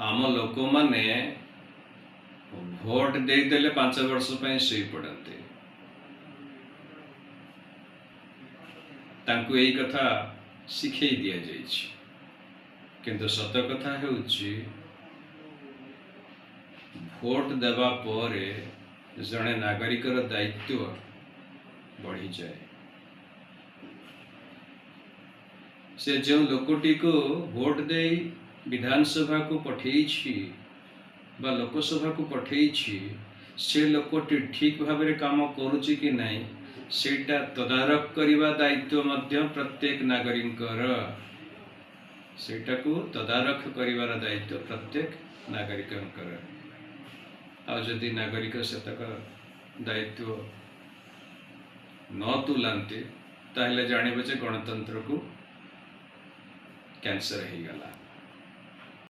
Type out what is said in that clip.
आम लोक माने भोट देदेले 5 वर्ष शोई पड़ते तांकु यही कथा शिखई दि जाइछि किंतु सत कथा हेउछि भोट देवा परे जड़े नागरिकर दायित्व बढ़ी जाए। से जो लोकटी को भोट दे विधानसभा को पठेछि बा लोकसभा को पठेछि से लोकटी ठीक भाव में काम करुछि कि नहीं सेटा तदारख करने दायित्व मध्य प्रत्येक नागरिकर सेटा को तदारख करिवार दायित्व प्रत्येक नागरिकर। आ जदि नागरिक सेतक दायित्व न तुलांते ताहले जानिबे जे गणतंत्र को कैंसर हो गला।